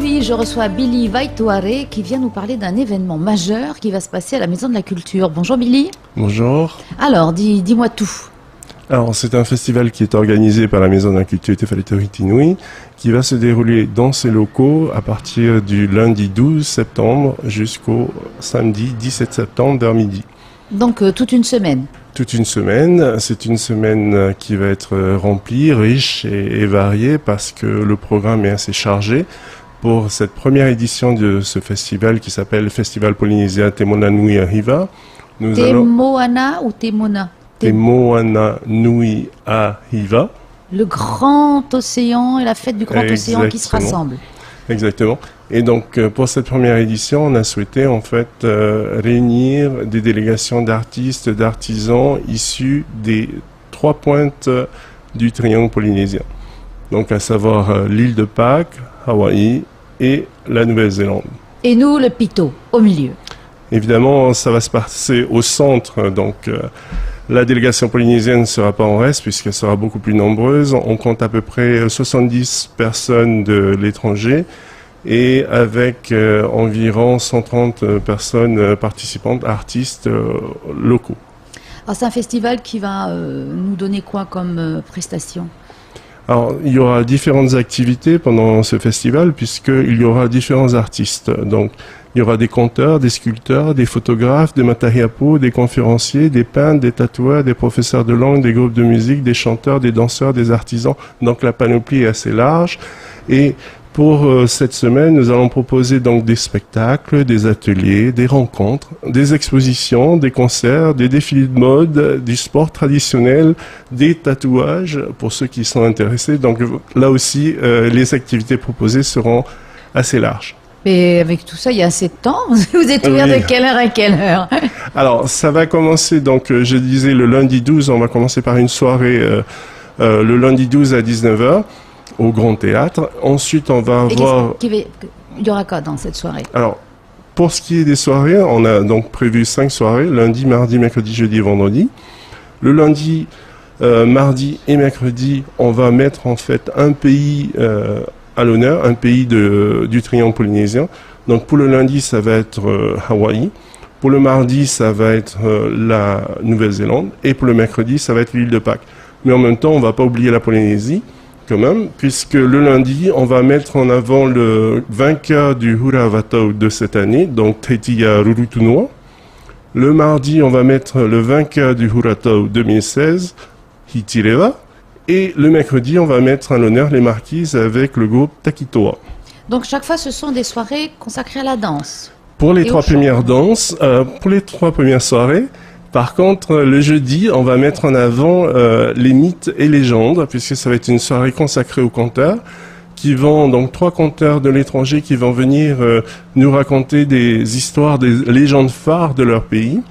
Aujourd'hui, je reçois Billy Waitoare qui vient nous parler d'un événement majeur qui va se passer à la Maison de la Culture. Bonjour Billy. Bonjour. Alors, dis-moi tout. Alors, c'est un festival qui est organisé par la Maison de la Culture Tefaletori Tinui, qui va se dérouler dans ses locaux à partir du lundi 12 septembre jusqu'au samedi 17 septembre vers midi. Donc, toute une semaine. Toute une semaine. C'est une semaine qui va être remplie, riche et variée parce que le programme est assez chargé. Pour cette première édition de ce festival qui s'appelle Festival Polynésien Temona Nui Ahiva, Temoana ou Temona? Temona Nui Ahiva. Le grand océan et la fête du grand océan qui se rassemblent. Exactement. Et donc, pour cette première édition, on a souhaité en fait réunir des délégations d'artistes, d'artisans issus des 3 pointes du triangle polynésien. Donc, à savoir l'île de Pâques, Hawaï et la Nouvelle-Zélande. Et nous, le Pito, au milieu. Évidemment, ça va se passer au centre, donc la délégation polynésienne ne sera pas en reste puisqu'elle sera beaucoup plus nombreuse. On compte à peu près 70 personnes de l'étranger et avec environ 130 personnes participantes, artistes locaux. Alors c'est un festival qui va nous donner quoi comme prestation? Alors, il y aura différentes activités pendant ce festival puisqu'il y aura différents artistes. Donc, il y aura des conteurs, des sculpteurs, des photographes, des matariapos, des conférenciers, des peintres, des tatoueurs, des professeurs de langue, des groupes de musique, des chanteurs, des danseurs, des artisans. Donc, la panoplie est assez large. Et pour cette semaine, nous allons proposer donc des spectacles, des ateliers, des rencontres, des expositions, des concerts, des défilés de mode, du sport traditionnel, des tatouages pour ceux qui sont intéressés. Donc là aussi, les activités proposées seront assez larges. Mais avec tout ça, il y a assez de temps. Vous êtes ouvert de quelle heure à quelle heure? Alors, ça va commencer, donc je disais le lundi 12, on va commencer par une soirée le lundi 12 à 19h. Au Grand Théâtre. Ensuite, on va avoir... Il y aura quoi dans cette soirée? Alors, pour ce qui est des soirées, on a donc prévu 5 soirées, lundi, mardi, mercredi, jeudi et vendredi. Le lundi, mardi et mercredi, on va mettre en fait un pays à l'honneur, un pays du triangle polynésien. Donc pour le lundi, ça va être Hawaï. Pour le mardi, ça va être la Nouvelle-Zélande. Et pour le mercredi, ça va être l'île de Pâques. Mais en même temps, on ne va pas oublier la Polynésie. Quand même, puisque le lundi, on va mettre en avant le vainqueur du Hura Vatau de cette année, donc Teitia Rurutunua. Le mardi, on va mettre le vainqueur du Huratau 2016, Hitireva. Et le mercredi, on va mettre à l'honneur les marquises avec le groupe Takitoa. Donc chaque fois, ce sont des soirées consacrées à la danse. Pour les 3 premières danses, pour les 3 premières soirées, par contre, le jeudi, on va mettre en avant les mythes et légendes, puisque ça va être une soirée consacrée aux conteurs, qui vont, donc 3 conteurs de l'étranger qui vont venir nous raconter des histoires, des légendes phares de leur pays,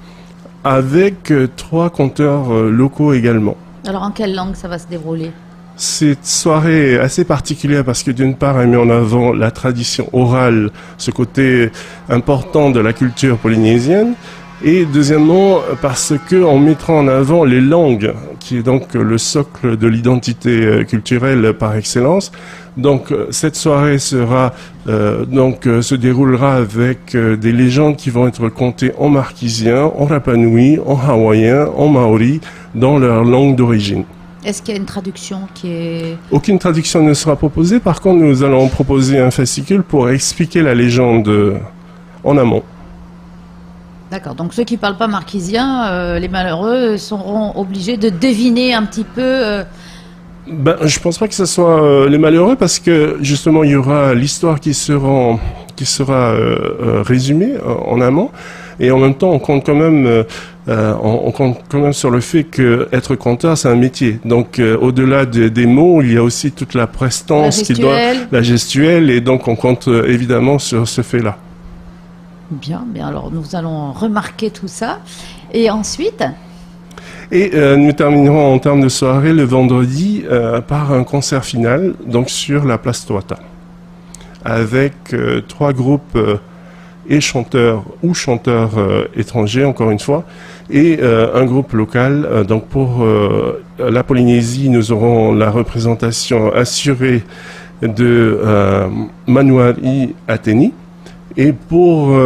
avec 3 conteurs locaux également. Alors en quelle langue ça va se dérouler? Cette soirée est assez particulière parce que d'une part, elle met en avant la tradition orale, ce côté important de la culture polynésienne, et deuxièmement, parce qu'on mettra en avant les langues, qui est donc le socle de l'identité culturelle par excellence. Donc cette soirée se déroulera avec des légendes qui vont être contées en marquisien, en rapanui, en hawaïen, en maori, dans leur langue d'origine. Est-ce qu'il y a une traduction qui est... Aucune traduction ne sera proposée. Par contre, nous allons proposer un fascicule pour expliquer la légende en amont. D'accord, donc ceux qui ne parlent pas marquisien, les malheureux, seront obligés de deviner un petit peu... Je pense pas que ce soit les malheureux parce que justement il y aura l'histoire qui sera résumée en amont et en même temps on compte quand même sur le fait que être conteur c'est un métier. Donc au-delà des mots, il y a aussi toute la prestance la gestuelle et donc on compte évidemment sur ce fait-là. Bien, alors nous allons remarquer tout ça. Et ensuite? Et nous terminerons en termes de soirée le vendredi par un concert final, donc sur la place Toata, avec 3 groupes et chanteurs ou chanteurs étrangers, encore une fois, et un groupe local. Donc pour la Polynésie, nous aurons la représentation assurée de Manuari Ateni. Et pour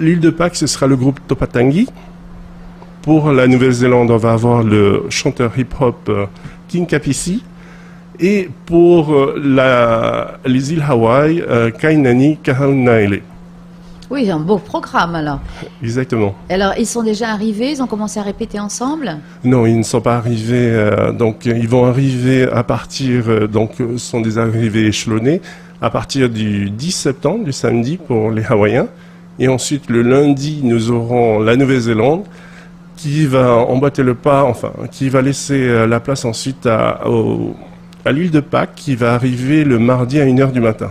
l'île de Pâques, ce sera le groupe Topatangi. Pour la Nouvelle-Zélande, on va avoir le chanteur hip-hop King Kapisi. Et pour les îles Hawaï, Kainani Kahaunaele. Oui, un beau programme alors. Exactement. Alors, ils sont déjà arrivés, ils ont commencé à répéter ensemble? Non, ils ne sont pas arrivés. Donc, ils vont arriver à partir. Donc, ce sont des arrivées échelonnées à partir du 10 septembre, du samedi pour les Hawaïens. Et ensuite, le lundi, nous aurons la Nouvelle-Zélande qui va emboîter le pas, enfin, qui va laisser la place ensuite à l'île de Pâques qui va arriver le mardi à 1h du matin.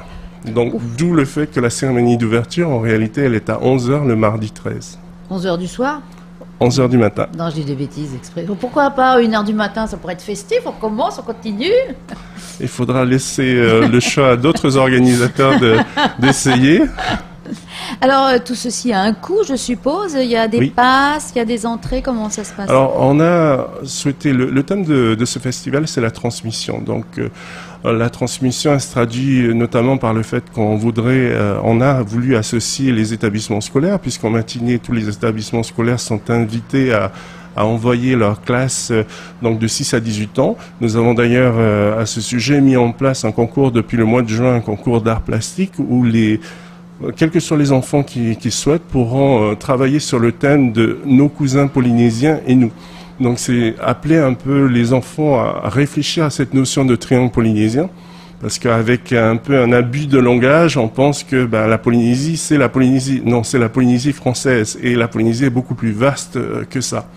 Donc, d'où le fait que la cérémonie d'ouverture, en réalité, elle est à 11h le mardi 13. 11h du soir? 11h du matin. Non, je dis des bêtises exprès. Pourquoi pas 1h du matin? Ça pourrait être festif, on commence, on continue. Il faudra laisser le choix à d'autres organisateurs d'essayer. Alors, tout ceci a un coût, je suppose. Il y a des passes, il y a des entrées. Comment ça se passe? Alors, on a souhaité... Le thème de ce festival, c'est la transmission. Donc, la transmission, elle se traduit notamment par le fait qu'on voudrait... on a voulu associer les établissements scolaires, puisqu'en matinée, tous les établissements scolaires sont invités à envoyer leurs classes donc de 6 à 18 ans. Nous avons d'ailleurs, à ce sujet, mis en place un concours depuis le mois de juin, un concours d'art plastique, où quels que soient les enfants qui souhaitent pourront travailler sur le thème de nos cousins polynésiens et nous. Donc c'est appeler un peu les enfants à réfléchir à cette notion de triangle polynésien, parce qu'avec un peu un abus de langage, on pense que la Polynésie, c'est la Polynésie. Non, c'est la Polynésie française, et la Polynésie est beaucoup plus vaste que ça.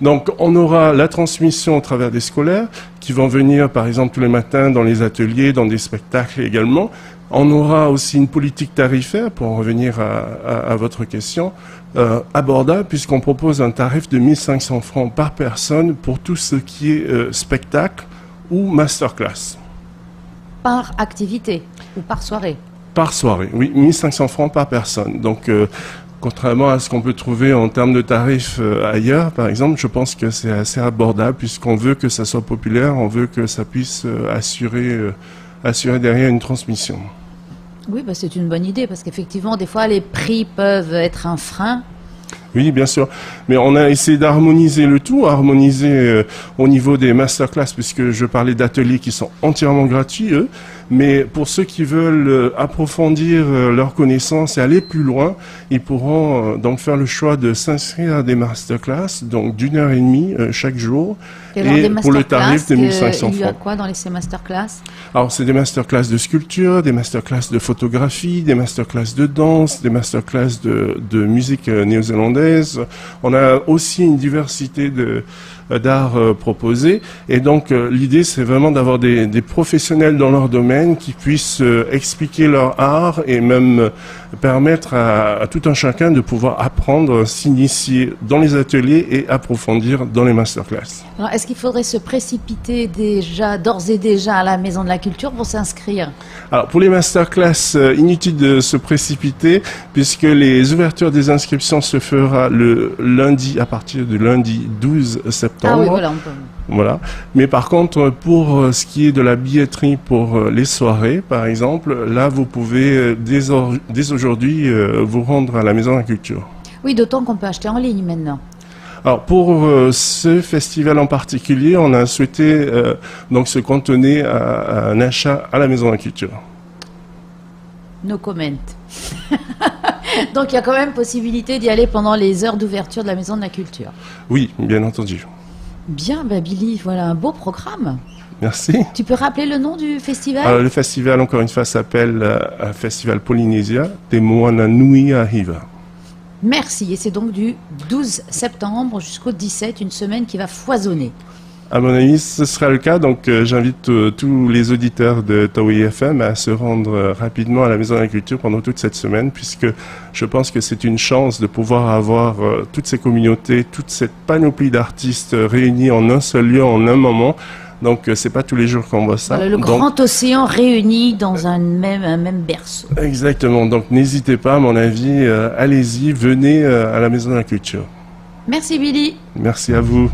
Donc on aura la transmission au travers des scolaires, qui vont venir par exemple tous les matins dans les ateliers, dans des spectacles également. On aura aussi une politique tarifaire, pour en revenir à votre question, abordable, puisqu'on propose un tarif de 1500 francs par personne pour tout ce qui est spectacle ou masterclass. Par activité ou par soirée? Par soirée, oui, 1500 francs par personne. Donc, contrairement à ce qu'on peut trouver en termes de tarifs ailleurs, par exemple, je pense que c'est assez abordable, puisqu'on veut que ça soit populaire, on veut que ça puisse assurer derrière une transmission. Oui, c'est une bonne idée, parce qu'effectivement, des fois, les prix peuvent être un frein. Oui, bien sûr. Mais on a essayé d'harmoniser le tout, au niveau des masterclass, puisque je parlais d'ateliers qui sont entièrement gratuits, eux. Mais pour ceux qui veulent approfondir leurs connaissances et aller plus loin, ils pourront donc faire le choix de s'inscrire à des masterclass, donc d'1h30 chaque jour, et pour le tarif de 1500 francs. Il y a quoi dans ces masterclass? Alors, c'est des masterclass de sculpture, des masterclass de photographie, des masterclass de danse, des masterclass de musique néo-zélandaise. On a aussi une diversité d'art proposé, et donc l'idée c'est vraiment d'avoir des professionnels dans leur domaine qui puissent expliquer leur art et même permettre à tout un chacun de pouvoir apprendre, s'initier dans les ateliers et approfondir dans les masterclass. Alors, est-ce qu'il faudrait se précipiter d'ores et déjà à la Maison de la Culture pour s'inscrire? Alors, pour les masterclass, inutile de se précipiter, puisque les ouvertures des inscriptions se fera le lundi, à partir du lundi 12 septembre. Ah oui, voilà, on peut... Voilà. Mais par contre, pour ce qui est de la billetterie pour les soirées, par exemple, là, vous pouvez dès aujourd'hui vous rendre à la Maison de la Culture. Oui, d'autant qu'on peut acheter en ligne maintenant. Alors pour ce festival en particulier, on a souhaité donc se cantonner à un achat à la Maison de la Culture. No comment. Donc il y a quand même possibilité d'y aller pendant les heures d'ouverture de la Maison de la Culture. Oui, bien entendu. Bien, Billy, voilà un beau programme. Merci. Tu peux rappeler le nom du festival? Alors, le festival, encore une fois, s'appelle Festival Polynésia Te Moana Nui Ahiva. Merci, et c'est donc du 12 septembre jusqu'au 17, une semaine qui va foisonner. À mon avis, ce sera le cas, donc j'invite tous les auditeurs de Taoui FM à se rendre rapidement à la Maison de la Culture pendant toute cette semaine, puisque je pense que c'est une chance de pouvoir avoir toutes ces communautés, toute cette panoplie d'artistes réunis en un seul lieu, en un moment. Donc, c'est pas tous les jours qu'on voit ça. Voilà, le grand océan réuni dans un même berceau. Exactement. Donc, n'hésitez pas, à mon avis, allez-y, venez à la Maison de la Culture. Merci, Billy. Merci à vous.